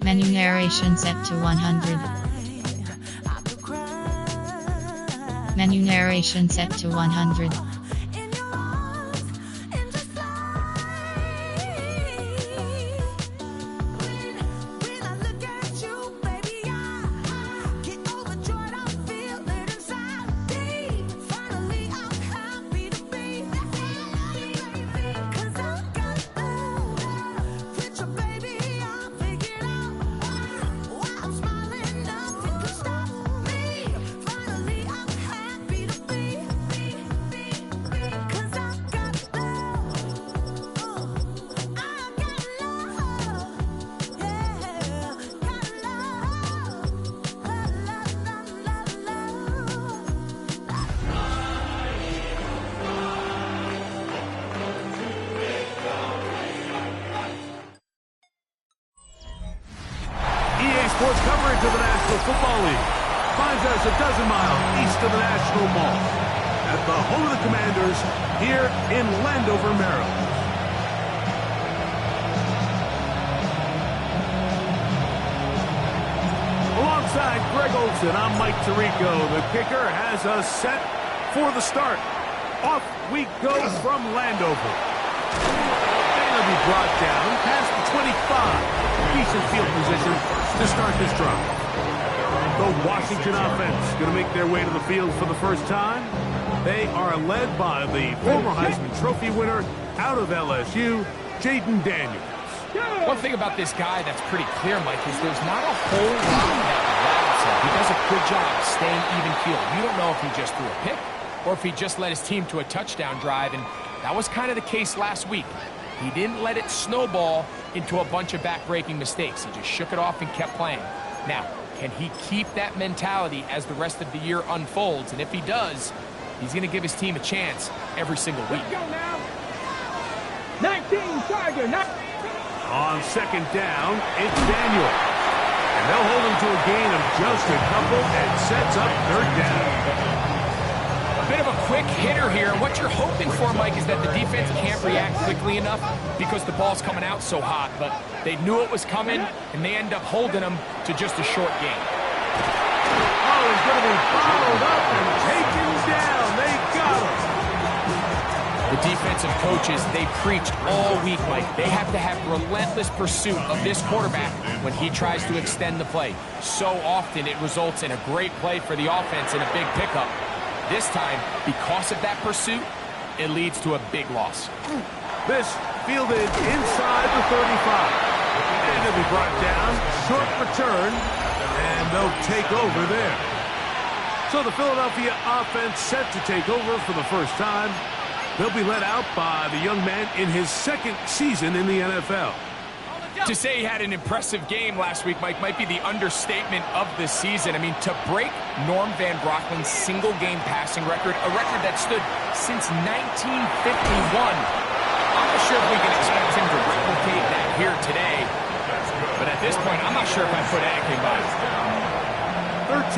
Menu narration set to 100. Menu narration set to 100. Sports coverage of the National Football League finds us a dozen miles east of the National Mall at the home of the Commanders here in Landover, Maryland. Alongside Greg Olsen, I'm Mike Tirico. The kicker has us set for the start. Off we go from Landover. And he'll be brought down past the 25. Decent field position to start this drive. The Washington offense going to make their way to the field for the first time. They are led by the former Heisman Trophy winner out of LSU, Jayden Daniels. One thing about this guy that's pretty clear, Mike, is there's not a whole lot that allows him. He does a good job staying even keel. You don't know if he just threw a pick or if he just led his team to a touchdown drive, and that was kind of the case last week. He didn't let it snowball into a bunch of back-breaking mistakes. He just shook it off and kept playing. Now, can he keep that mentality as the rest of the year unfolds? And if he does, he's going to give his team a chance every single week. Let's go now. 19, Tiger. On second down, it's Daniel. And they'll hold him to a gain of just a couple and sets up third down. Bit of a quick hitter here. What you're hoping for, Mike, is that the defense can't react quickly enough because the ball's coming out so hot. But they knew it was coming, and they end up holding him to just a short gain. Oh, he's going to be followed up and taken down. They got him. The defensive coaches, they preached all week, Mike. They have to have relentless pursuit of this quarterback when he tries to extend the play. So often it results in a great play for the offense and a big pickup. This time, because of that pursuit, it leads to a big loss. This fielded inside the 35. And it'll be brought down. Short return. And they'll take over there. So the Philadelphia offense set to take over for the first time. They'll be led out by the young man in his second season in the NFL. To say he had an impressive game last week, Mike, might be the understatement of the season. I mean, to break Norm Van Brocklin's single-game passing record, a record that stood since 1951, I'm not sure if we can expect him to replicate that here today. But at this point, I'm not sure if I put anything by it.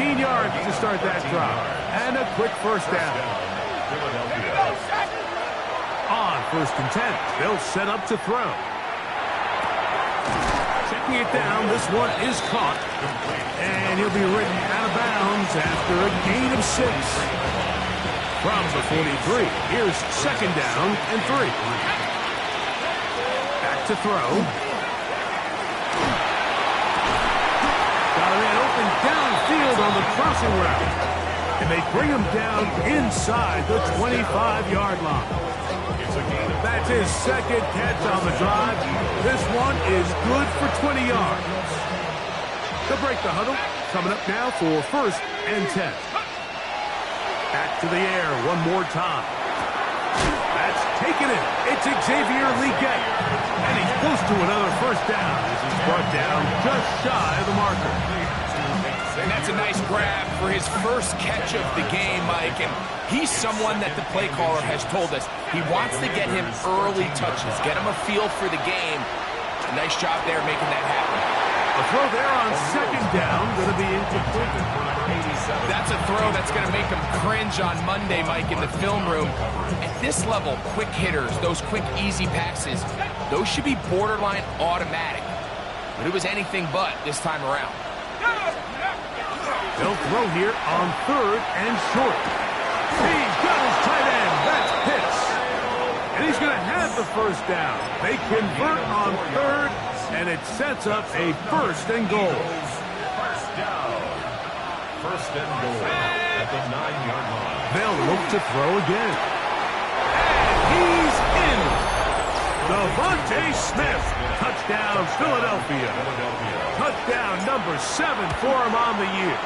13 yards to start that drive. And a quick first down. On first and 10, they'll set up to throw. Checking it down, this one is caught. And he'll be ridden out of bounds after a gain of 6. From the 43, here's second down and 3. Back to throw. Got a man open downfield on the crossing route. And they bring him down inside the 25-yard line. That's his second catch on the drive. This one is good for 20 yards. They'll break the huddle. Coming up now for first and 10. Back to the air one more time. That's taken it. It's Xavier Legette. And he's close to another first down as he's brought down just shy of the marker. And that's a nice grab for his first catch of the game, Mike. And he's someone that the play caller has told us he wants to get him early touches, get him a feel for the game. A nice job there making that happen. A throw there on second down, going to be incomplete. That's a throw that's going to make him cringe on Monday, Mike, in the film room. At this level, quick hitters, those quick, easy passes, those should be borderline automatic. but it was anything but this time around. They'll throw here on 3rd and short. He's got his tight end. That's Pitts. And he's going to have the first down. They convert on 3rd, and it sets up a 1st and goal. First down. 1st and goal at the 9-yard line. They'll look to throw again. And he's in. Devontae Smith. Touchdown, Philadelphia. Touchdown number 7 for him on the year.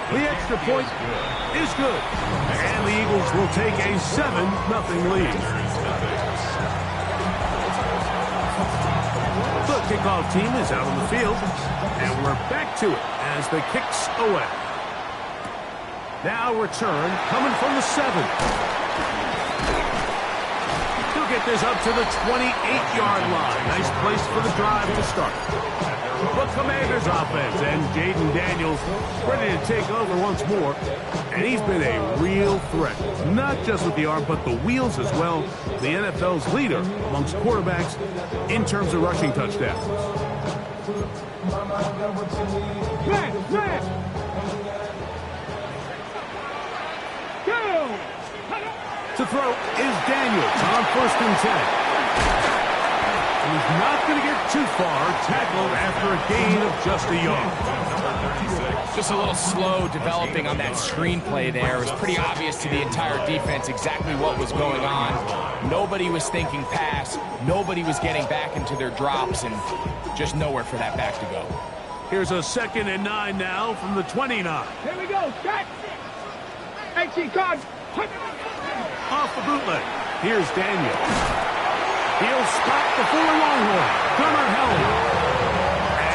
The extra point is good. And the Eagles will take a 7-0 lead. The kickoff team is out on the field. And we're back to it as the kick's away. Now return coming from the 7. He'll get this up to the 28-yard line. Nice place for the drive to start. The Commanders offense and Jaden Daniels ready to take over once more. And he's been a real threat. Not just with the arm, but the wheels as well. The NFL's leader amongst quarterbacks in terms of rushing touchdowns. To throw is Daniels on 1st and 10. He's not going to get too far, tackled after a gain of just a yard. Just a little slow developing on that screenplay there. It was pretty obvious to the entire defense exactly what was going on. Nobody was thinking pass. Nobody was getting back into their drops, and just nowhere for that back to go. Here's a 2nd and 9 now from the 29. Here we go. Check. XC card. Off the bootleg. Here's Daniels. He'll spot the Fuller Longhorn. Gunnar Helm.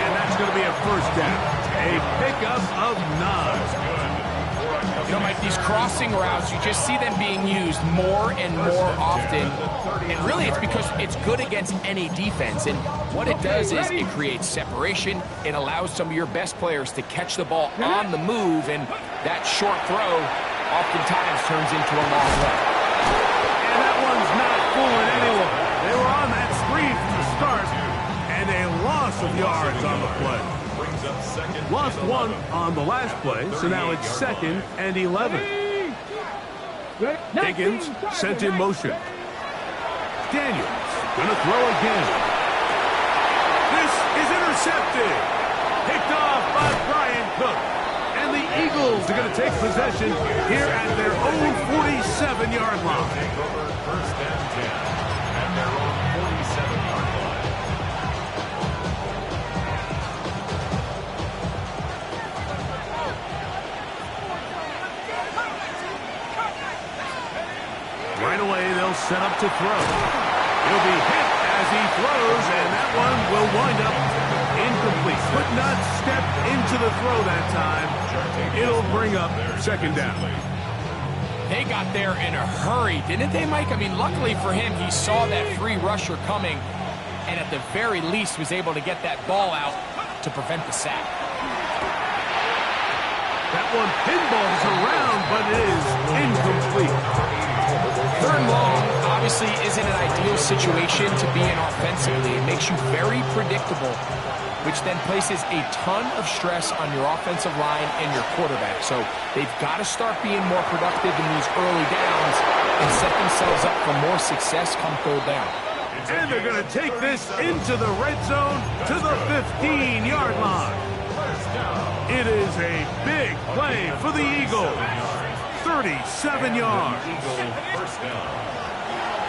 And that's going to be a 1st down. A pickup of 9. You know, Mike, these crossing routes, you just see them being used more and more often. And really, it's because it's good against any defense. And what it does is it creates separation. It allows some of your best players to catch the ball on the move. And that short throw oftentimes turns into a long run. And that one's not fooling anyone. They were on that screen from the start, and a loss of yards on the play. Lost 1 on the last play, so now it's 2nd and 11. Higgins sent in motion. Daniels gonna throw again. This is intercepted. Picked off by Brian Cook. And the Eagles are going to take possession here at their own 47-yard line. 1st and 10 at their own 47-yard line. Right away, they'll set up to throw. He'll be hit as he throws, and that one will wind up incomplete. Could not step into the throw that time. It'll bring up 2nd down. They got there in a hurry, didn't they, Mike? I mean, luckily for him, he saw that free rusher coming, and at the very least was able to get that ball out to prevent the sack. That one pinballs around, but it is incomplete. 3rd and long obviously isn't an ideal situation to be in offensively. It makes you very predictable, which then places a ton of stress on your offensive line and your quarterback. So they've got to start being more productive in these early downs and set themselves up for more success come 3rd down. And they're going to take this into the red zone to the 15-yard line. It is a big play for the Eagles. 37 yards.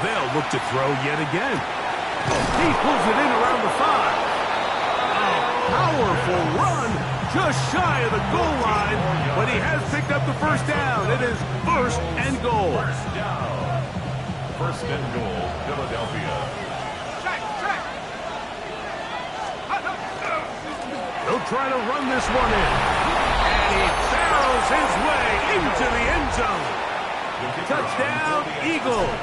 They'll look to throw yet again. He pulls it in around the 5. Powerful run just shy of the goal line, but he has picked up the 1st down. It is 1st and goal. 1st and goal, Philadelphia. He'll try to run this one in. And he barrels his way into the end zone. Touchdown, Eagles.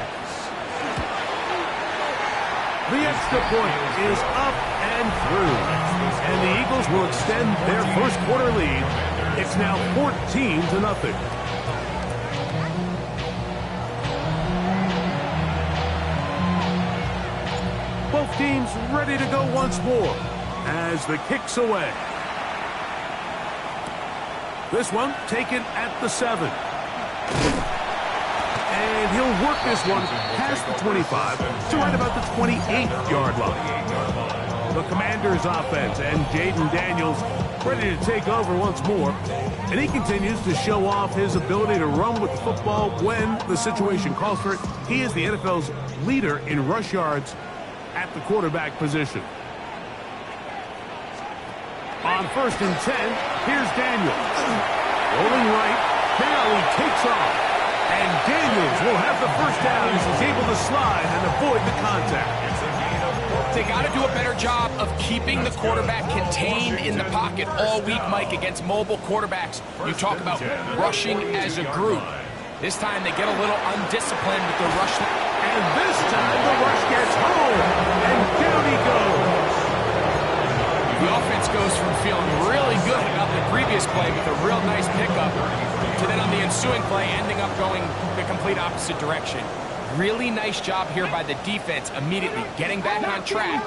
The extra point is up and through. And the Eagles will extend their 1st quarter lead. It's now 14-0. Both teams ready to go once more. as the kick's away. This one taken at the 7. And he'll work this one past the 25 to right about the 28-yard line. The Commanders' offense and Jaden Daniels ready to take over once more. And he continues to show off his ability to run with the football when the situation calls for it. He is the NFL's leader in rush yards at the quarterback position. On 1st and 10, here's Daniels. Rolling right, now he takes off. And Daniels will have the first down as he's able to slide and avoid the contact. They got to do a better job of keeping the quarterback contained in the pocket all week, Mike, against mobile quarterbacks. You talk about rushing as a group. This time they get a little undisciplined with the rush. And this time the rush gets home. And down he goes. The offense goes from feeling really good about the previous play with a real nice pickup to then on the ensuing play ending up going the complete opposite direction. Really nice job here by the defense immediately getting back on track.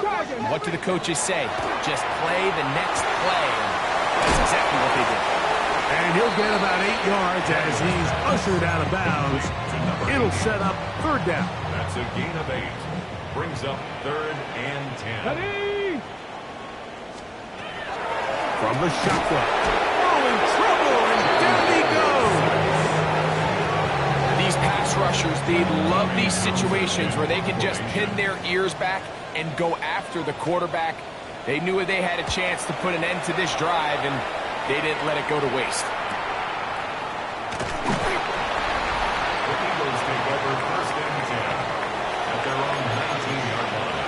What do the coaches say? Just play the next play. That's exactly what they did. And he'll get about 8 yards as he's ushered out of bounds. It'll set up 3rd down. That's a gain of 8. Brings up 3rd and 10. Ready? From the shotgun. Oh, in trouble, and down he goes. These pass rushers, they love these situations where they can just pin their ears back and go after the quarterback. They knew they had a chance to put an end to this drive, and they didn't let it go to waste. The Eagles take over 1st and 10 at their own 19-yard line.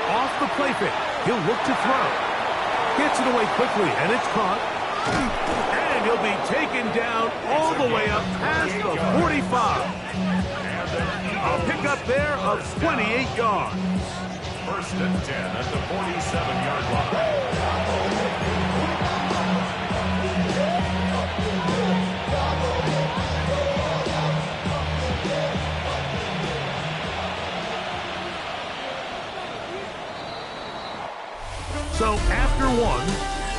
Off the play fake. He'll look to throw. Gets it away quickly, and it's caught. And he'll be taken down all the way up past the 45. A pickup there of 28 yards. 1st and 10 at the 47-yard line. So after 1,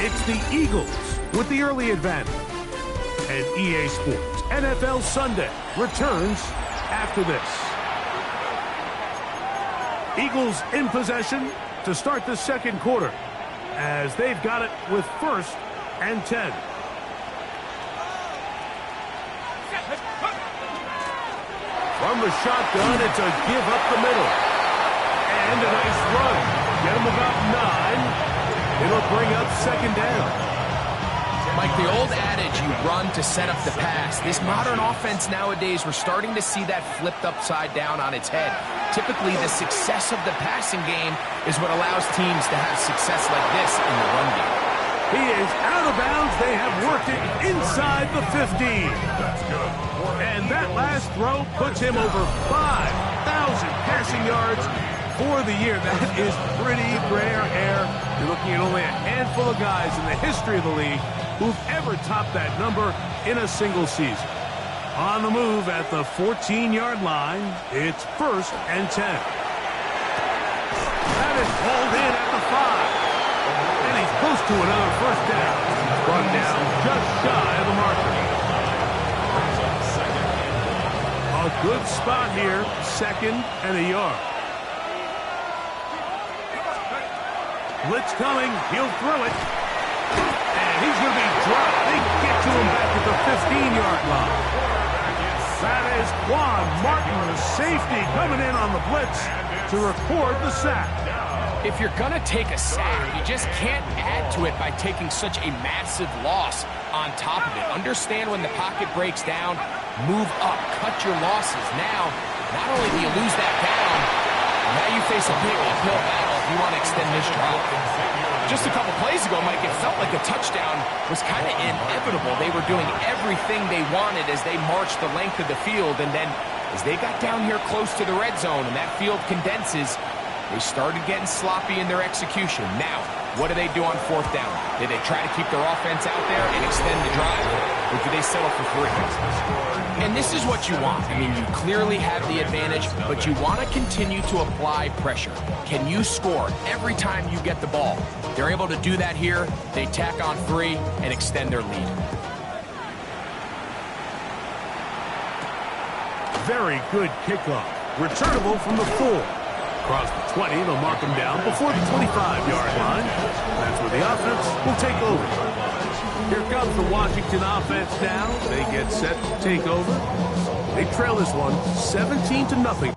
it's the Eagles with the early advantage. And EA Sports NFL Sunday returns after this. Eagles in possession to start the 2nd quarter as they've got it with 1st and 10. From the shotgun, it's a give up the middle. And a nice run. Get him about 9. It'll bring up 2nd down. Like the old adage, you run to set up the pass. This modern offense nowadays, we're starting to see that flipped upside down on its head. Typically, the success of the passing game is what allows teams to have success like this in the run game. He is out of bounds. They have worked it inside the 15. And that last throw puts him over 5,000 passing yards for the year. That is pretty rare air. You're looking at only a handful of guys in the history of the league who've ever topped that number in a single season. On the move at the 14-yard line, it's 1st and 10. That is hauled in at the 5. And he's close to another 1st down. Brought down just shy of the marker. A good spot here, 2nd and a yard. Blitz coming, he'll throw it. And he's going to be dropped. They get to him back at the 15-yard line. That is Juan Martin, the safety, coming in on the blitz to record the sack. If you're going to take a sack, you just can't add to it by taking such a massive loss on top of it. Understand when the pocket breaks down, move up, cut your losses. Now, not only do you lose that down, now you face a big uphill battle if you want to extend this drive. Just a couple plays ago, Mike, it felt like a touchdown was kind of inevitable. They were doing everything they wanted as they marched the length of the field, and then as they got down here close to the red zone and that field condenses, they started getting sloppy in their execution. Now, What do they do on fourth down? Do they try to keep their offense out there and extend the drive, or do they settle for 3? And this is what you want. I mean, you clearly have the advantage, but you want to continue to apply pressure. Can you score every time you get the ball? They're able to do that here. They tack on 3 and extend their lead. Very good kickoff. Returnable from the 4. Across the 20, they'll mark him down before the 25-yard line. That's where the offense will take over. Here comes the Washington offense now. They get set to take over. They trail this one 17-0.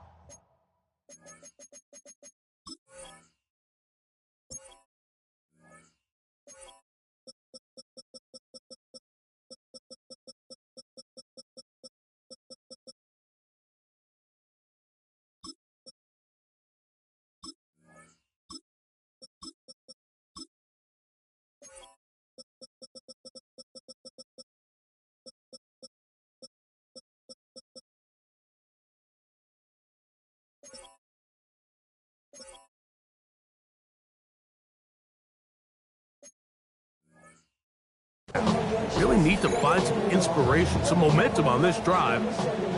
Really need to find some inspiration, some momentum on this drive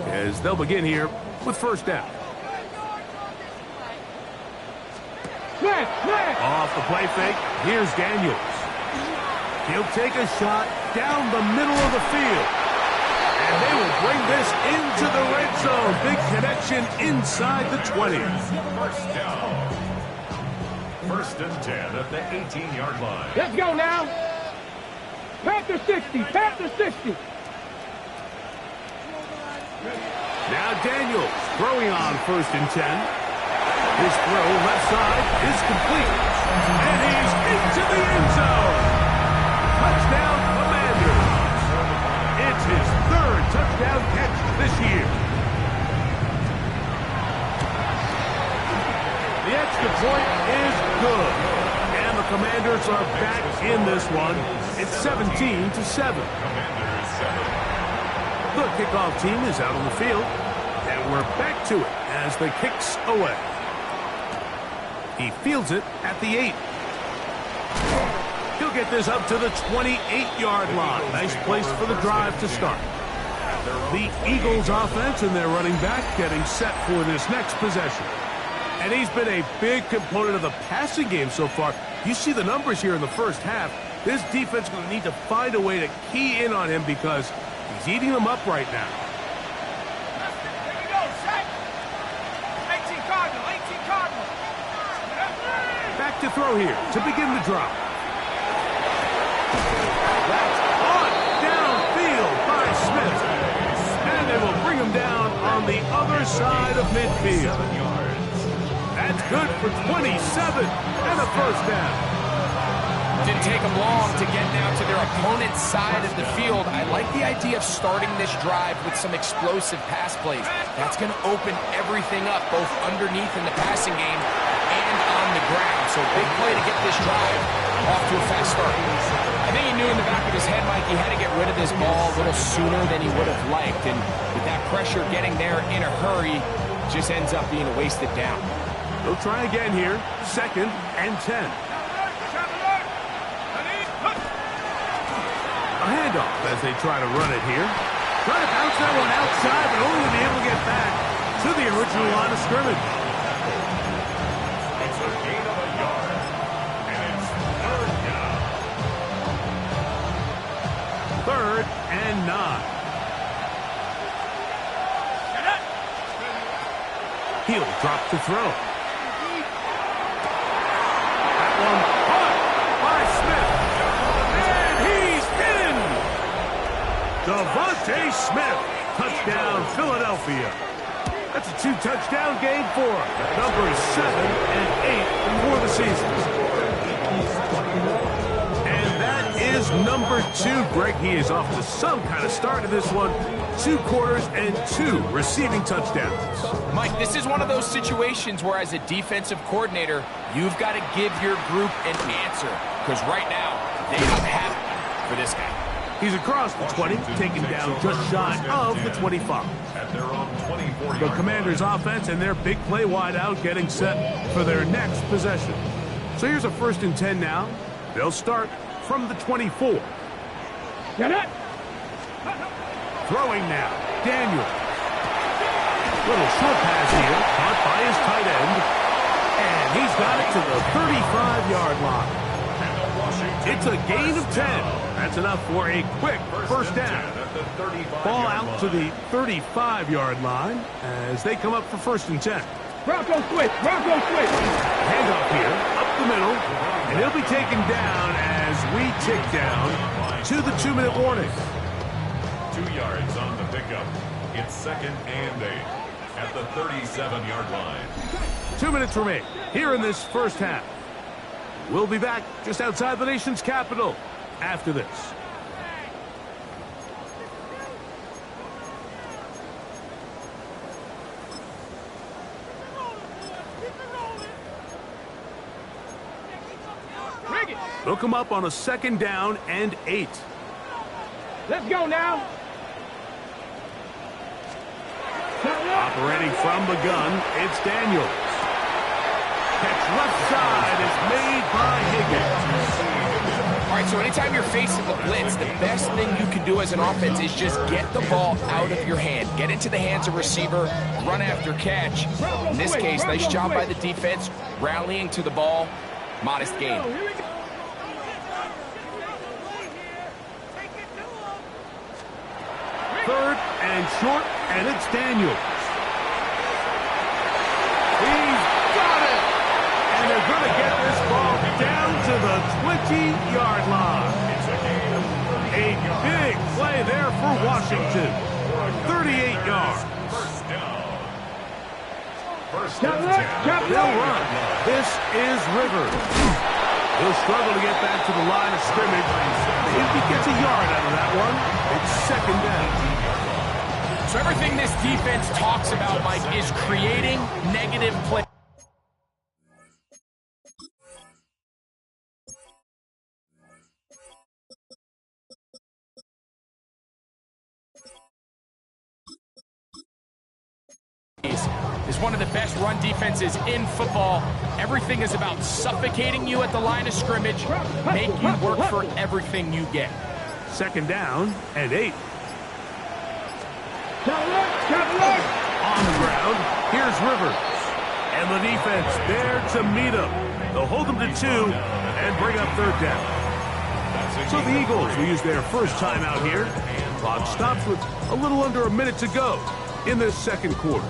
as they'll begin here with first down. Off the play fake, here's Daniels. He'll take a shot down the middle of the field. And they will bring this into the red zone. Big connection inside the 20. First down. 1st and 10 at the 18-yard line. Let's go now. Panther 60. Panther 60. Now Daniels throwing on 1st and 10. His throw left side is complete. And he's into the end zone. Touchdown Commanders. It's his 3rd touchdown catch this year. The extra point is good. And the Commanders are back in this one. It's 17-7. The kickoff team is out on the field. And we're back to it as the kicks away. He fields it at the 8. He'll get this up to the 28-yard line. Nice place for the drive to start. The Eagles offense and their running back getting set for this next possession. And he's been a big component of the passing game so far. You see the numbers here in the first half. This defense is going to need to find a way to key in on him because he's eating them up right now. Here we go, set. 18 Cardinal, 18 Cardinal. Back to throw here to begin the drive. That's on downfield by Smith. And they will bring him down on the other side of midfield. That's good for 27 and a first down. Didn't take them long to get now to their opponent's side of the field. I like the idea of starting this drive with some explosive pass plays. That's going to open everything up, both underneath in the passing game and on the ground. So big play to get this drive off to a fast start. I think he knew in the back of his head, Mike, he had to get rid of this ball a little sooner than he would have liked. And with that pressure getting there in a hurry, just ends up being a wasted down. They'll try again here. 2nd and 10. A handoff as they try to run it here. Try to bounce that one outside, but only to be able to get back to the original line of scrimmage. It's a gain of a yard. And it's 3rd down. 3rd and 9. He'll drop to throw. That one caught by Smith. And he's in! Devontae Smith. Touchdown, Philadelphia. That's a 2-touchdown game for him. Numbers 7 and 8 for the season. And that is number 2. Greg, he is off to some kind of start in this one. 2 quarters and 2 receiving touchdowns. Mike, this is one of those situations where as a defensive coordinator, you've got to give your group an answer. Because right now, they don't have it for this guy. He's across the 20, taken down just shy of the 25. At their own 24-yard The Commanders' offense and their big play wide out getting set for their next possession. So here's a 1st and 10 now. They'll start from the 24. Get it. Throwing now. Daniel. Little short pass here. Caught by his tight end. And he's got it to the 35-yard line. It's a gain of 10. That's enough for a quick first down. Ball out to the 35-yard line as they come up for 1st and 10. Bronco switch. Bronco switch. Handoff here, up the middle, and he'll be taken down as we tick down to the 2-minute warning. 2 yards on the pickup. It's 2nd and 8 at the 37-yard line. 2 minutes remain here in this first half. We'll be back just outside the nation's capital after this. They'll come up on a 2nd down and 8. Let's go now. Operating from the gun, it's Daniels. Catch left side is made by Higgins. All right, so anytime you're facing the blitz, the best thing you can do as an offense is just get the ball out of your hand. Get into the hands of receiver, run after catch. In this case, nice job by the defense, rallying to the ball. Modest gain. 3rd and short, and it's Daniels. He's got it! And they're going to get this ball down to the 20-yard line. A big play there for Washington. 38 yards. First down. They'll run. This is Rivers. He'll struggle to get back to the line of scrimmage. If he gets a yard out of that one, it's 2nd down. So everything this defense talks about, Mike, is creating negative play. Is one of the best run defenses in football. Everything is about suffocating you at the line of scrimmage, make you work for everything you get. 2nd down and 8. On the ground, here's Rivers. And the defense there to meet him. They'll hold them to 2 and bring up 3rd down. So the Eagles will use their first time out here. Clock stops with a little under a minute to go in this 2nd quarter.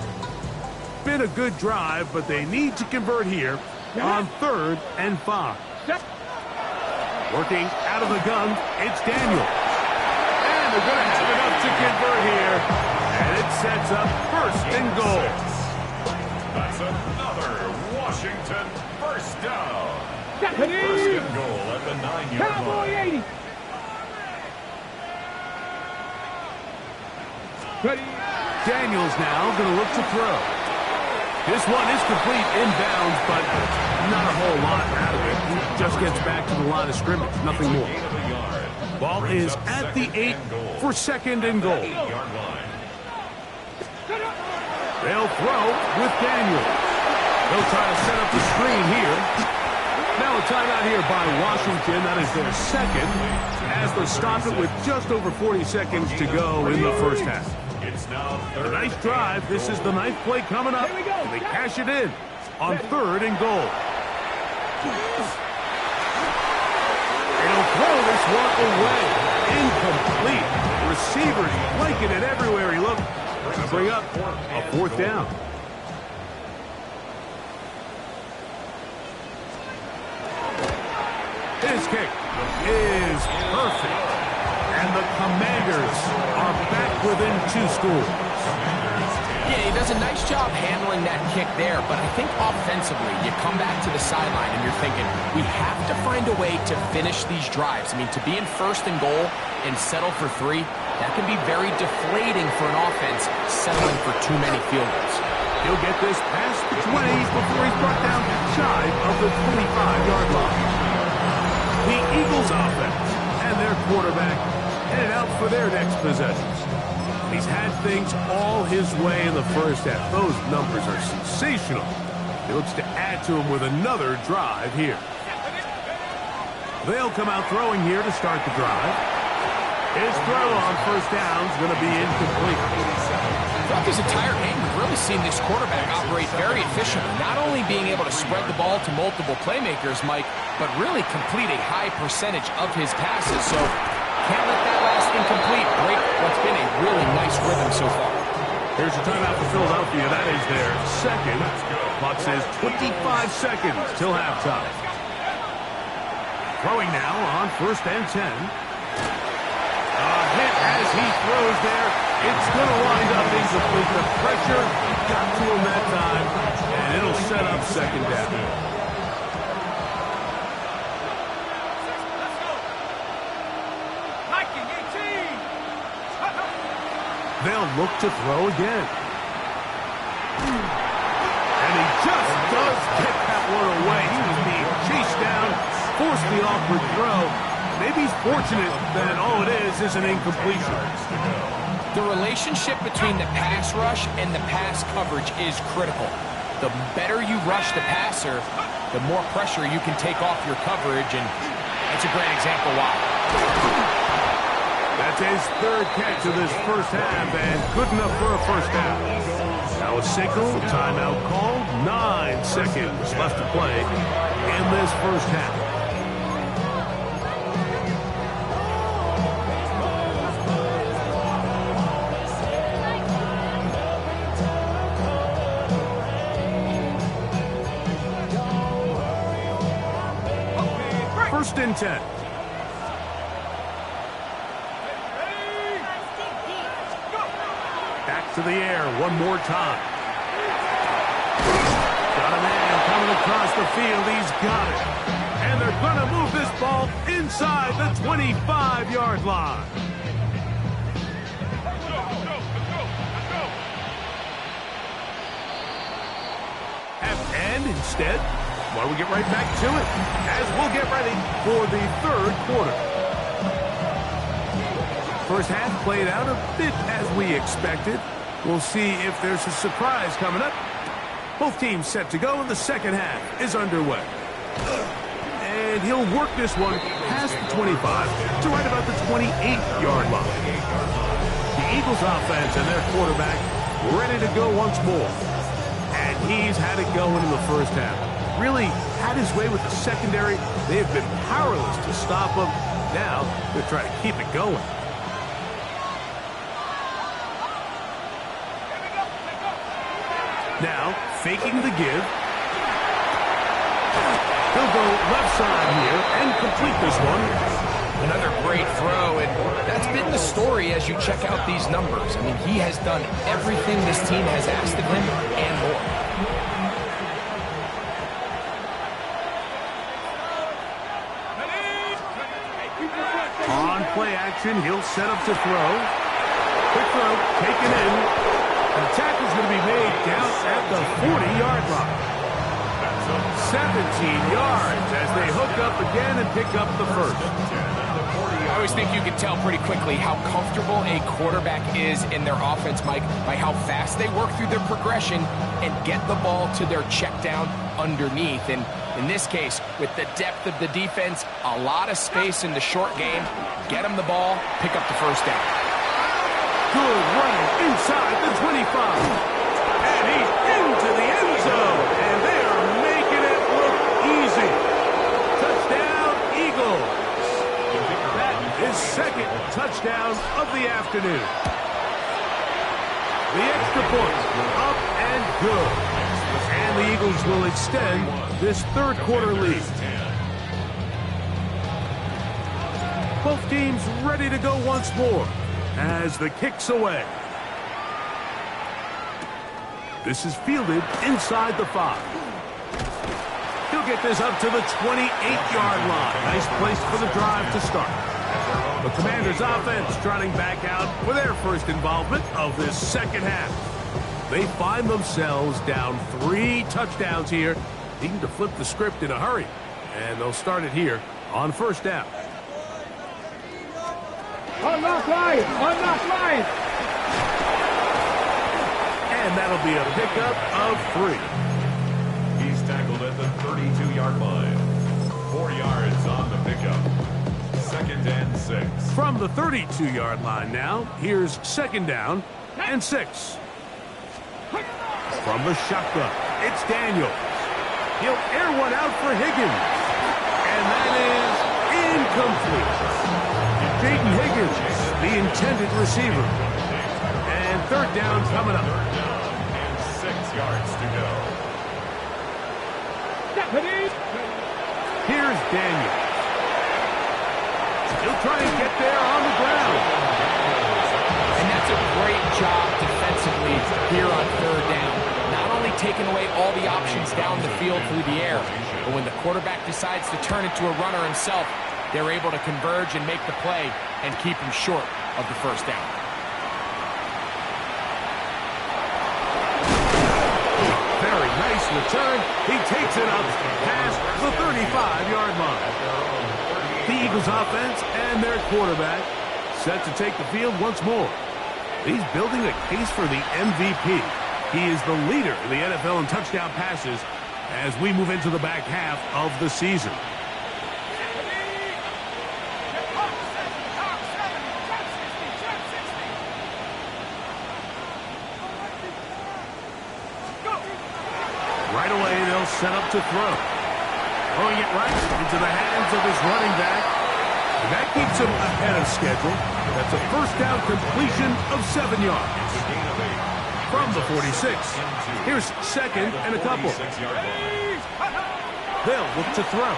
Been a good drive, but they need to convert here on 3rd and 5. Working out of the gun, it's Daniel. And they're going to have enough to convert here. And it sets up 1st and goal. That's another Washington first down. 1st and goal at the 9-yard line. Ready. Daniels now going to look to throw. This one is complete inbounds, but not a whole lot out of it. He just gets back to the line of scrimmage, nothing more. Ball is at the 8 for 2nd and goal. They'll throw with Daniels. They'll try to set up the screen here. Now a timeout here by Washington. That is their 2nd, as they stop it with just over 40 seconds to go in the first half. A nice drive. This is the 9th play coming up. And they cash it in on 3rd and goal. They'll throw this one away. Incomplete. Receivers flanking it everywhere he looked. To bring up a 4th down. His kick is perfect. And the Commanders are back within 2 scores. Yeah, he does a nice job handling that kick there, but I think offensively, you come back to the sideline and you're thinking, we have to find a way to finish these drives. I mean, to be in 1st and goal and settle for 3, that can be very deflating for an offense settling for too many field goals. He'll get this past the 20s before he's brought down shy of the 25-yard line. The Eagles offense and their quarterback headed out for their next possessions. He's had things all his way in the first half. Those numbers are sensational. He looks to add to them with another drive here. They'll come out throwing here to start the drive. His throw on first down is going to be incomplete. Throughout this entire game, we've really seen this quarterback operate very efficiently, not only being able to spread the ball to multiple playmakers, Mike, but really complete a high percentage of his passes. So can't let that last incomplete break what's been a really nice rhythm so far. Here's a timeout for Philadelphia. That is their second. Clock says 25 seconds till halftime. Throwing now on first and 10. A hit as he throws there. It's going to wind up incomplete. The pressure got to him that time, and it'll set up second down. They'll look to throw again. And he just does get that one away. He was being chased down, forced the awkward throw. Maybe he's fortunate that all it is an incompletion. The relationship between the pass rush and the pass coverage is critical. The better you rush the passer, the more pressure you can take off your coverage, and that's a great example why. That's his third catch of this first half, and good enough for a first down. Now a signal, timeout called, 9 seconds left to play in this first half. First and 10. Back to the air one more time. Got a man coming across the field. He's got it. And they're going to move this ball inside the 25-yard line. And instead, why don't we get right back to it as we'll get ready for the third quarter. First half played out a bit as we expected. We'll see if there's a surprise coming up. Both teams set to go, and the second half is underway. And he'll work this one past the 25 to right about the 28-yard line. The Eagles offense and their quarterback ready to go once more. And he's had it going in the first half. Really had his way with the secondary. They have been powerless to stop him. Now they're trying to keep it going. Now, faking the give. He'll go left side here and complete this one. Another great throw, and that's been the story as you check out these numbers. I mean, he has done everything this team has asked of him and more. On play action, he'll set up to throw. Quick throw, taken in. And the tackle's going to be made down at the 40-yard line. 17 yards as they hook up again and pick up the first. I always think you can tell pretty quickly how comfortable a quarterback is in their offense, Mike, by how fast they work through their progression and get the ball to their check down underneath. And in this case, with the depth of the defense, a lot of space in the short game, get them the ball, pick up the first down. Good running inside the 25. And he's into the end zone. And they are making it look easy. Touchdown, Eagles. That is second touchdown of the afternoon. The extra point up and good. And the Eagles will extend this third quarter lead. Both teams ready to go once more as the kick's away. This is fielded inside the 5. He'll get this up to the 28-yard line. Nice place for the drive to start. The Commanders' offense trotting back out for their first involvement of this second half. They find themselves down 3 touchdowns here, needing to flip the script in a hurry. And they'll start it here on first down. Unlock line! Unlock line! And that'll be a pickup of 3. He's tackled at the 32-yard line. 4 yards on the pickup. 6. From the 32-yard line now, here's second down and 6. From the shotgun, it's Daniels. He'll air one out for Higgins. And that is incomplete. Jaden Higgins, the intended receiver. And third down coming up. Third down and 6 yards to go. Here's Daniels. He'll try and get there on the ground. And that's a great job defensively here on third down. Not only taking away all the options down the field through the air, but when the quarterback decides to turn into a runner himself, they're able to converge and make the play and keep him short of the first down. Very nice return. He takes it up past the 35-yard line. The Eagles offense and their quarterback set to take the field once more. He's building a case for the MVP. He is the leader in the NFL in touchdown passes as we move into the back half of the season. Right away, they'll set up to throw. Throwing it right into the hands of his running back. And that keeps him ahead of schedule. That's a first down completion of 7 yards. From the 46, here's second and a couple. They'll look to throw.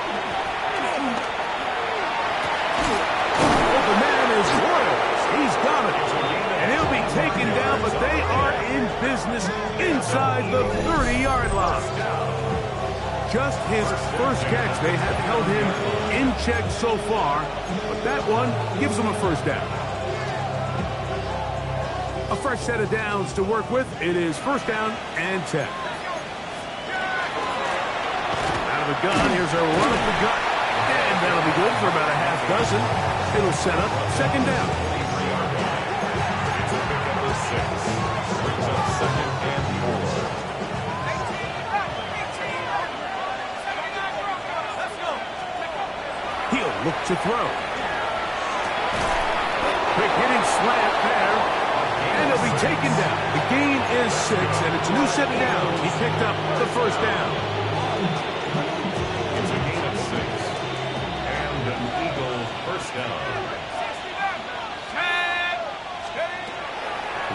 The man is Royals. He's got it. And he'll be taken down, but they are in business inside the 30-yard line. Just his first catch. They have held him in check so far, but that one gives him a first down. A fresh set of downs to work with. It is first down and 10. Out of the gun, here's a run up the gut. And that'll be good for about a half dozen. It'll set up second down. It's a pick number 6. Brings up second and 4. He'll look to throw. Quick hitting slant there. And he'll be taken down. The gain is 6, and it's a new set of downs. He picked up the first down. It's a gain of 6. And an Eagle first down.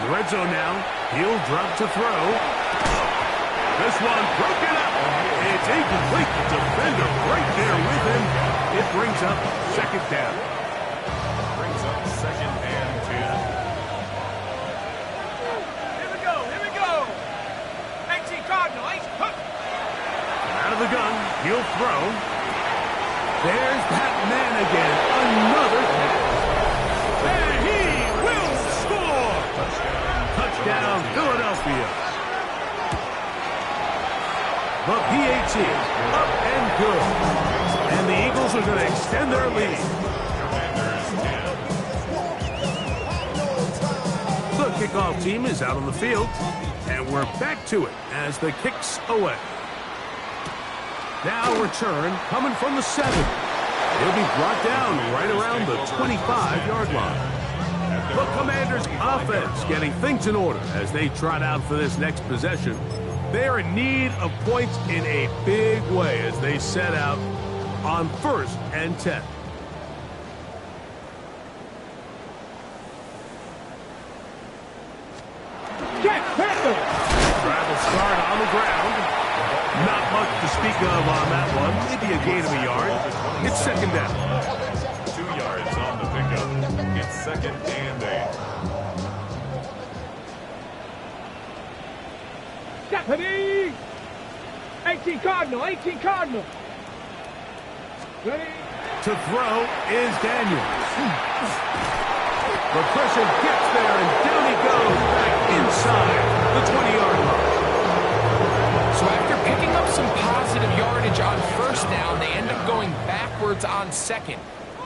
In the red zone now, he'll drop to throw. This one broken up. It's incomplete. The defender right there with him. It brings up second down. Brings up second and 10. Here we go. 18 Cardinal, 8. Out of the gun, he'll throw. There's that man again. Another catch. And he will score. Touchdown, Philadelphia. The PAT up and good. And the Eagles are going to extend their lead. The kickoff team is out on the field. And we're back to it as the kick's away. Now return coming from the 7. He'll be brought down right around the 25-yard line. The Commanders' offense getting things in order as they trot out for this next possession. They're in need of points in a big way as they set out on first and 10. Travel start on the ground. Not much to speak of on that one. Maybe a gain of a yard. It's second down. 2 yards on the pickup. It's second and 8. Deputy! 18 Cardinal, 18 Cardinal. Ready? To throw is Daniels. The pressure gets there, and down he goes back inside the 20-yard line. So after picking up some positive yardage on first down, they end up going backwards on second.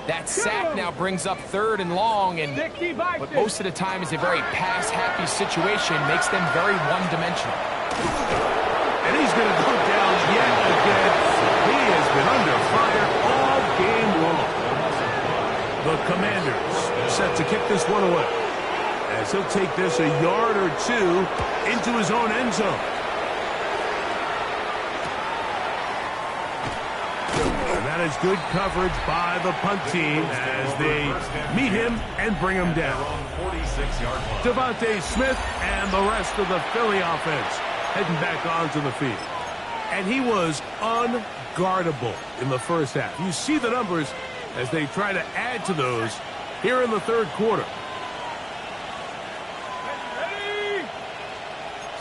That sack now brings up third and long, and what most of the time is a very pass-happy situation makes them very one-dimensional. And he's going to go down yet again. He has been under fire all game long. The Commanders this one away. As he'll take this a yard or two into his own end zone. And that is good coverage by the punt team as they meet him and bring him down. Devontae Smith and the rest of the Philly offense heading back onto the field. And he was unguardable in the first half. You see the numbers as they try to add to those here in the third quarter. Ready?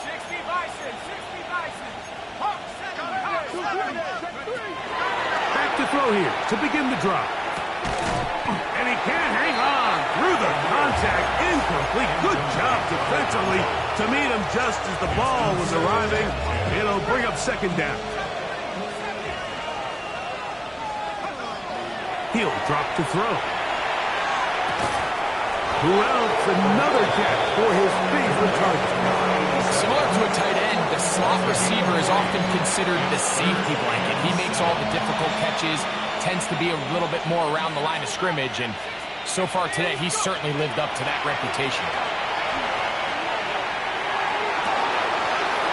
60 Bison, 60 Bison. Hawk 7, Back to throw here to begin the drive. And he can't hang on through the contact. Incomplete. Good job defensively to meet him just as the ball was arriving. It'll bring up second down. He'll drop to throw. Who else? Another catch for his favorite target. Similar to a tight end, the slot receiver is often considered the safety blanket. He makes all the difficult catches, tends to be a little bit more around the line of scrimmage, and so far today, he's certainly lived up to that reputation.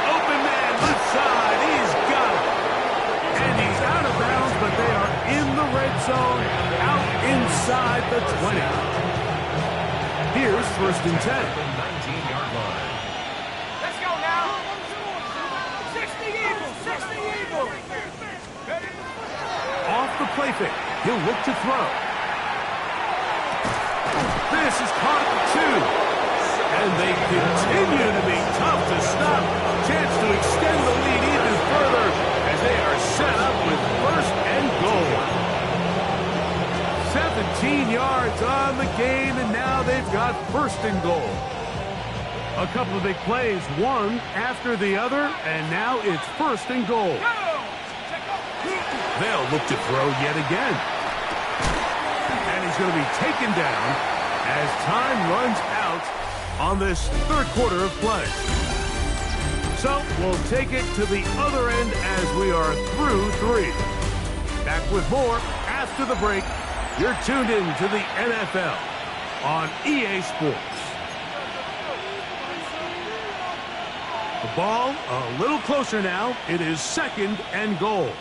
Open man, left side. He's got it. And he's out of bounds, but they are in the red zone, out inside the 20. Here's first and 10. 19-yard line. Let's go now. 60 Eagles, 60 Eagles. Off the play fake. He'll look to throw. This is caught at 2. And they continue to be tough to stop. Chance to extend the lead even further as they are set up with first and goal. 17 yards on the gain, and now they've got first and goal. A couple of big plays, one after the other, and now it's first and goal. They'll look to throw yet again. And he's going to be taken down as time runs out on this third quarter of play. So we'll take it to the other end as we are through 3. Back with more after the break. You're tuned in to the NFL on EA Sports. The ball a little closer now. It is second and goal.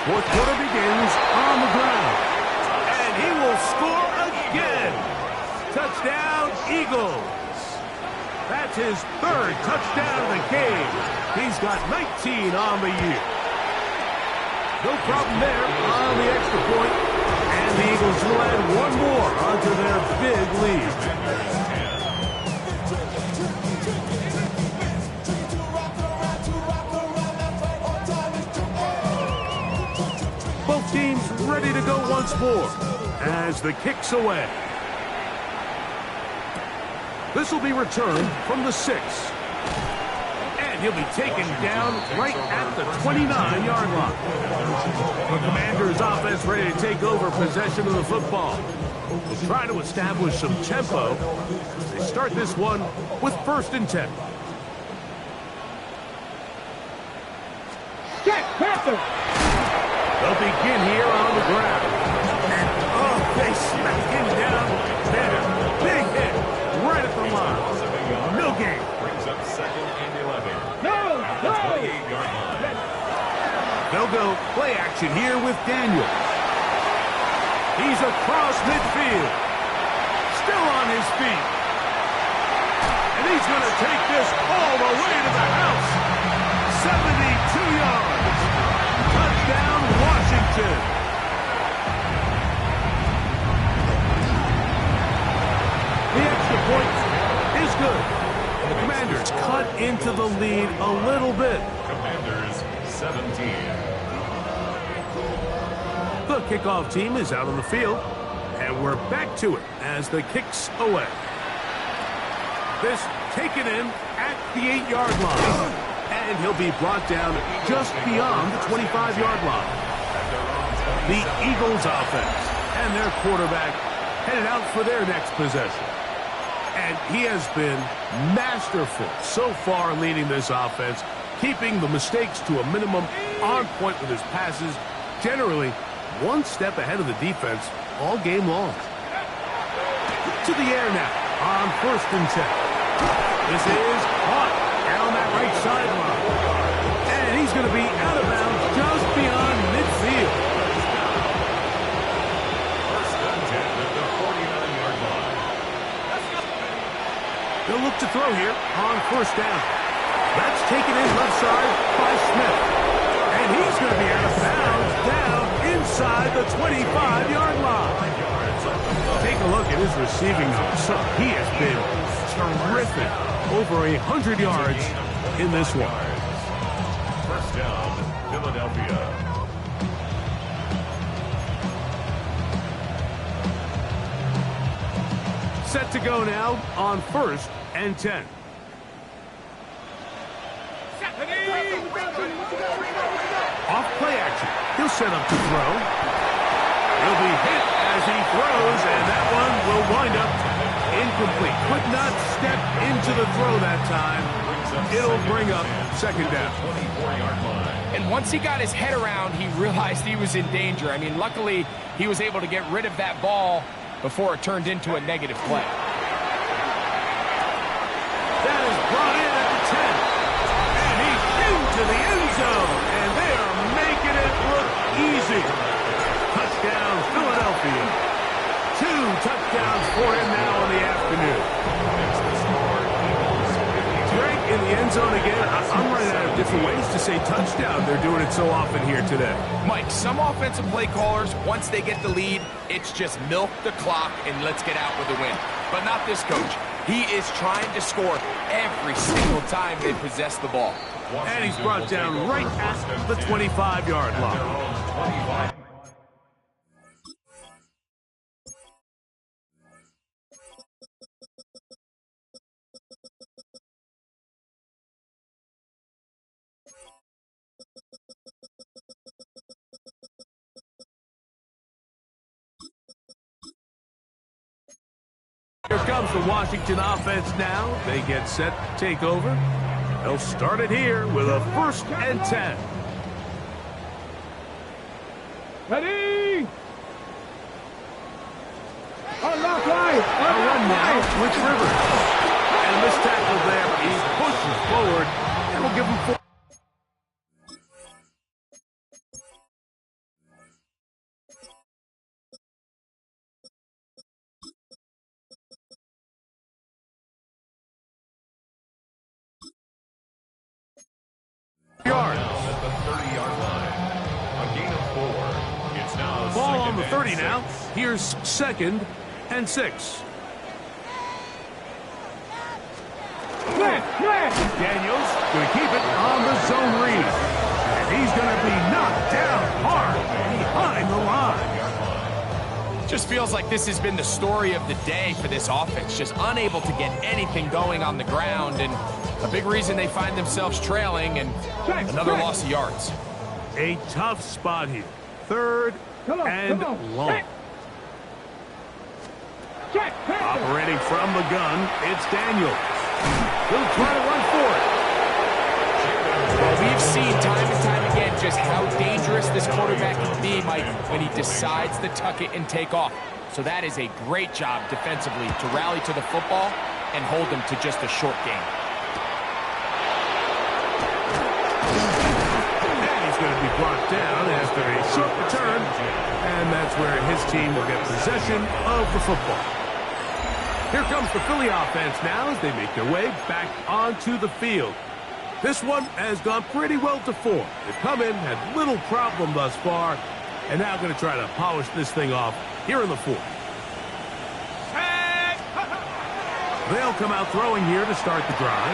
Fourth quarter begins on the ground. And he will score again. Touchdown, Eagles. That's his third touchdown of the game. He's got 19 on the year. No problem there on the extra point. And the Eagles will add one more onto their big lead. Both teams ready to go once more as the kick's away. This will be returned from the 6. And he'll be taken down right at the 29-yard line. The Commanders' offense ready to take over possession of the football. They'll try to establish some tempo. They start this one with first and 10. Jack Panther. They'll begin here on the ground. And, oh, they smack him down there. Big hit right at the line. No gain. Brings up second and 11. No, At the 28-yard line. They'll go play action here with Daniel. He's across midfield. Still on his feet. And he's going to take this all the way to the house. 72 yards. Touchdown, Washington. The extra point is good. The Commanders cut into the lead a little bit. Commanders 17. The kickoff team is out on the field, and we're back to it as the kick's away. This taken in at the 8-yard line, and he'll be brought down just beyond the 25-yard line. The Eagles offense and their quarterback headed out for their next possession. And he has been masterful so far leading this offense, keeping the mistakes to a minimum, on point with his passes, generally one step ahead of the defense all game long. To the air now on 1st and 10. This is caught down that right sideline. And he's going to be out of bounds just beyond midfield. First and 10 at the 49-yard line. They'll look to throw here on 1st down. That's taken in left side by Smith. And he's going to be out of bounds down inside the 25-yard line. Take a look at his receiving numbers. He has been terrific. Over 100 yards in this one. First down, Philadelphia. Set to go now on 1st and 10. Off play action. He'll set up to throw. He'll be hit as he throws, and that one will wind up incomplete. Could not step into the throw that time. It'll bring up 2nd down. 24-yard line. And once he got his head around, he realized he was in danger. I mean, luckily, he was able to get rid of that ball before it turned into a negative play. That is brought in at the 10. And he's into the end zone. And they are making it look easy. Touchdown, Philadelphia. 2 touchdowns for him now in the afternoon. Greg in the end zone again. I'm running out of different ways to say touchdown. They're doing it so often here today. Mike, some offensive play callers, once they get the lead, it's just milk the clock and let's get out with a win. But not this coach. He is trying to score every single time they possess the ball. And he's brought down right at the 25-yard line. Here comes the Washington offense now. They get set to take over. They'll start it here with a 1st and 10. Ready? Unlock line! A run now with Rivers. And this tackle there, he pushes forward. And will give him 4. Yards. At the 30-yard line. A gain of 4. It's now Ball on the 30 6. now. Here's 2nd and 6. Daniels going to keep it on the zone read. And he's going to be knocked down hard behind the line. Just feels like this has been the story of the day for this offense. Just unable to get anything going on the ground, and a big reason they find themselves trailing and another loss of yards. A tough spot here. 3rd and long. Operating from the gun, it's Daniels. He'll try to run for it. Well, we've seen time and time again just how dangerous this quarterback can be, Mike, when he decides to tuck it and take off. So that is a great job defensively to rally to the football and hold them to just a short game. And he's going to be brought down after a short return. And that's where his team will get possession of the football. Here comes the Philly offense now as they make their way back onto the field. This one has gone pretty well to form. They've come in, had little problem thus far, and now going to try to polish this thing off here in the 4th. They'll come out throwing here to start the drive.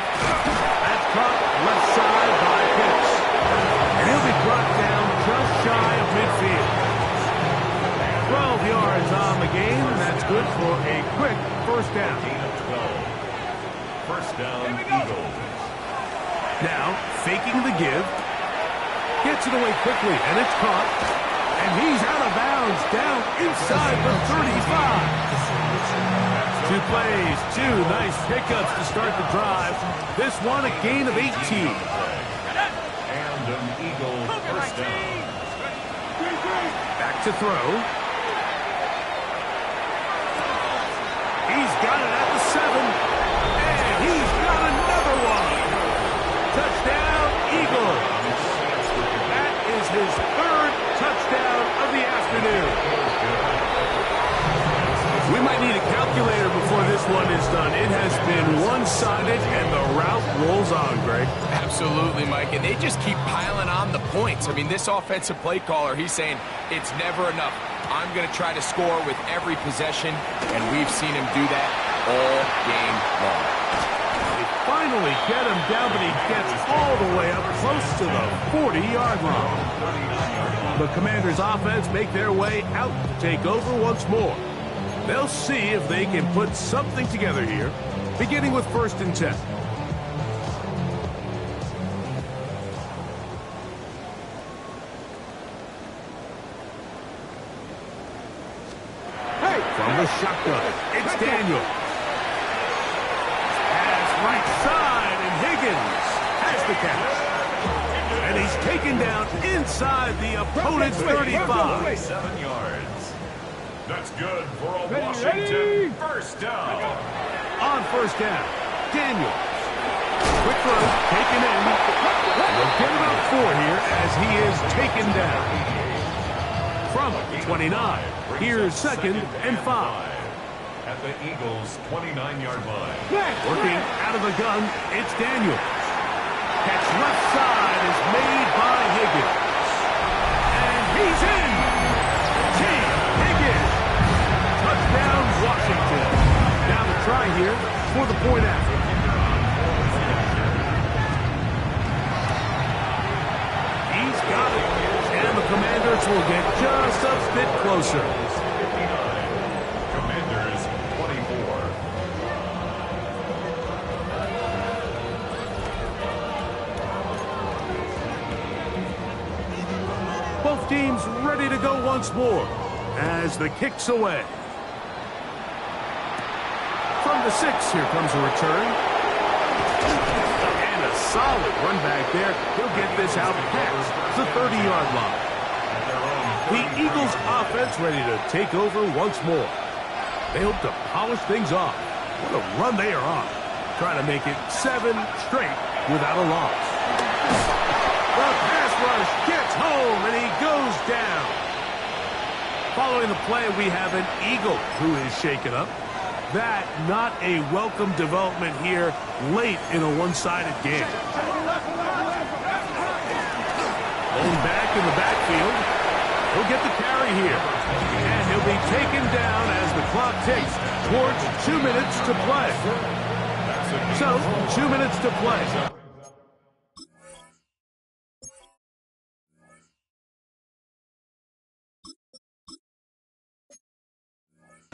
That's caught left side by Pitts. And he'll be brought down just shy of midfield. 12 yards on the game, and that's good for a quick 1st down. 12. First down, Eagles. Now, faking the give. Gets it away quickly, and it's caught. And he's out of bounds down inside the 35. 2 plays, 2 nice pickups to start the drive. This one a gain of 18. And an Eagle first down. Back to throw. He's got it at the 7. And he's got another one. Touchdown, Eagles. That is his 3rd touchdown of the afternoon. We might need a calculator before this one is done. It has been one-sided, and the route rolls on, Greg. Absolutely, Mike, and they just keep piling on the points. I mean, this offensive play caller, he's saying it's never enough. I'm going to try to score with every possession, and we've seen him do that all game long. They finally get him down, but he gets all the way up close to the 40-yard line. The Commanders' offense make their way out to take over once more. They'll see if they can put something together here, beginning with 1st and 10. From the shotgun, it's Daniel. Pass right side, and Higgins has the catch. And he's taken down inside the opponent's 35. 7 yards. That's good for a Washington first down. On 1st down, Daniel. Quick throw, taken in. We'll get about 4 here as he is taken down. From 29, here's 2nd and 5. At the Eagles' 29-yard line. Working out of the gun, it's Daniel. Catch left side is made by Higgins. And he's in. T. Higgins. Touchdown, Washington. Now the try here for the point after. He's got it. And the Commanders will get just a bit closer. Commanders 24. Both teams ready to go once more as the kick's away. From the 6, here comes a return. And a solid run back there. He'll get this out past the 30-yard line. The Eagles offense ready to take over once more. They hope to polish things off. What a run they are on. Trying to make it 7 straight without a loss. The pass rush gets home, and he goes down. Following the play, we have an Eagle who is shaken up. That not a welcome development here late in a one-sided game. Lone back in the backfield. He'll get the carry here. And he'll be taken down as the clock ticks towards 2 minutes to play. So, 2 minutes to play.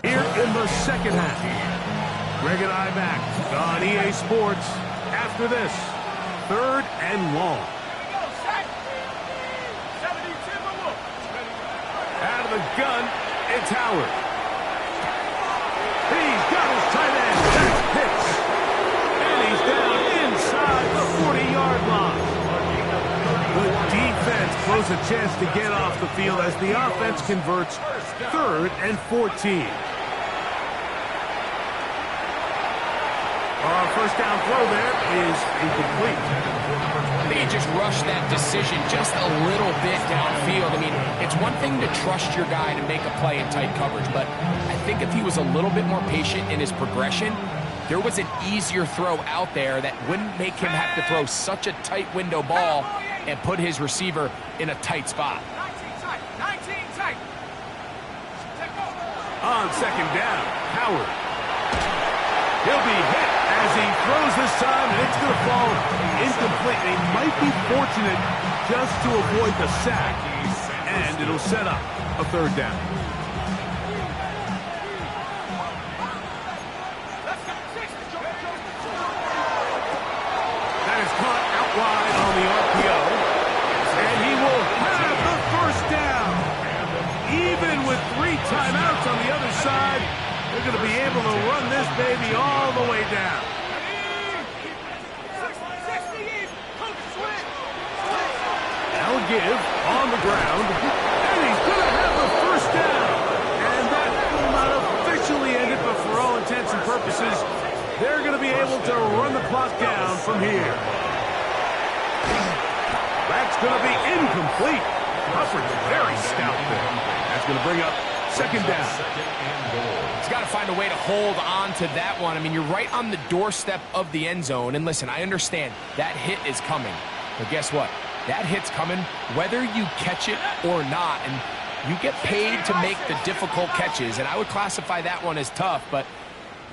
Here in the second half. Greg and I back on EA Sports after this. 3rd and long. Out of the gun, it's Howard. He's got his tight end. That's Pitts. And he's down inside the 40-yard line. The defense blows a chance to get off the field as the offense converts 3rd and 14. Our first down throw there is incomplete. I think he just rushed that decision just a little bit downfield. I mean, it's one thing to trust your guy to make a play in tight coverage, but I think if he was a little bit more patient in his progression, there was an easier throw out there that wouldn't make him have to throw such a tight window ball and put his receiver in a tight spot. 19 tight. On second down, Howard. He'll be hit as he throws this time, and it's going to fall incomplete. They might be fortunate just to avoid the sack, and it'll set up a 3rd down. That is caught out wide on the RPO, and he will have the 1st down. Even with 3 timeouts on the other side, they're going to be able to run this baby all the way down. Now give on the ground, and he's going to have the down. And that will not officially end it, but for all intents and purposes, they're going to be able to run the clock down from here. That's going to be incomplete. Hubbard's very stout there. That's going to bring up second down. He's got to find a way to hold on to that one. I mean, you're right on the doorstep of the end zone. And listen, I understand that hit is coming. But guess what? That hit's coming whether you catch it or not. And you get paid to make the difficult catches. And I would classify that one as tough, but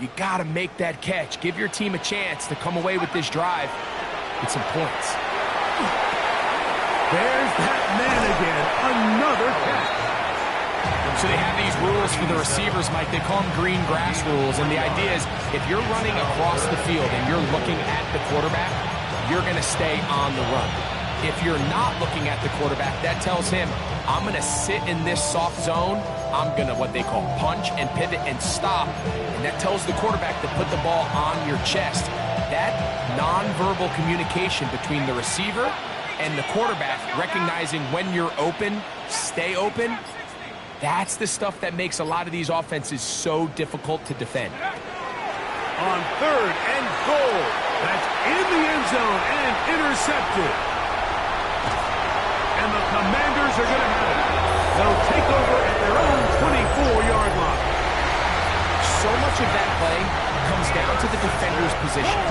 you got to make that catch. Give your team a chance to come away with this drive with some points. There's that man again. Another catch. So they have these rules for the receivers, Mike. They call them green grass rules. And the idea is if you're running across the field and you're looking at the quarterback, you're going to stay on the run. If you're not looking at the quarterback, that tells him, I'm going to sit in this soft zone. I'm going to what they call punch and pivot and stop. And that tells the quarterback to put the ball on your chest. That nonverbal communication between the receiver and the quarterback, recognizing when you're open, stay open, that's the stuff that makes a lot of these offenses so difficult to defend. On third and goal. That's in the end zone and intercepted. And the Commanders are going to have it. They'll take over at their own 24-yard line. So much of that play comes down to the defender's position.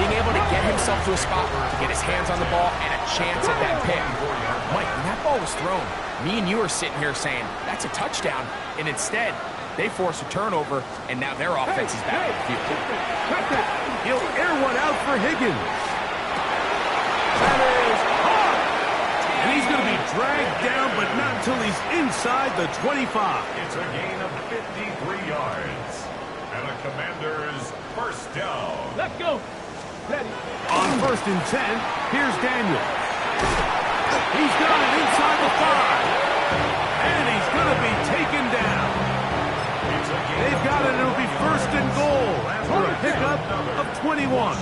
Being able to get himself to a spot to get his hands on the ball and a chance at that pick. Mike, when that ball was thrown, me and you are sitting here saying, that's a touchdown. And instead, they force a turnover, and now their offense is back on the field. He'll air one out for Higgins. That is hard. And he's going to be dragged down, but not until he's inside the 25. It's a gain of 53 yards. And a Commander's first down. Let's go. Ready. On first and 10, here's Daniel. He's got it inside the 5. And he's going to be taken down. They've got it. It'll be first and goal after a pickup of 21.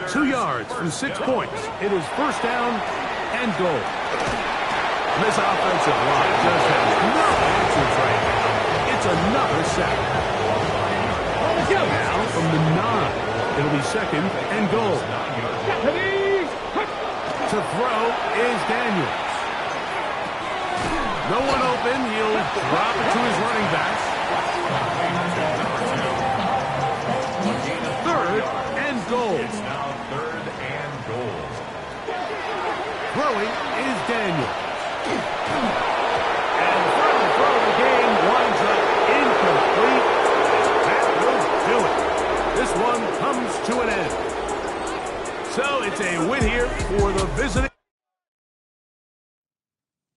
2 yards from 6 points. It is first down and goal. This offensive line just has no answers right now. It's another sack. Now from the 9, it'll be second and goal. To throw is Daniels. No one open. He'll drop it to his running back. Third and goal. It's now third and goal. Throwing is Daniels. And the final throw of the game winds up incomplete. That will do it. This one comes to an end. So it's a win here for the visiting.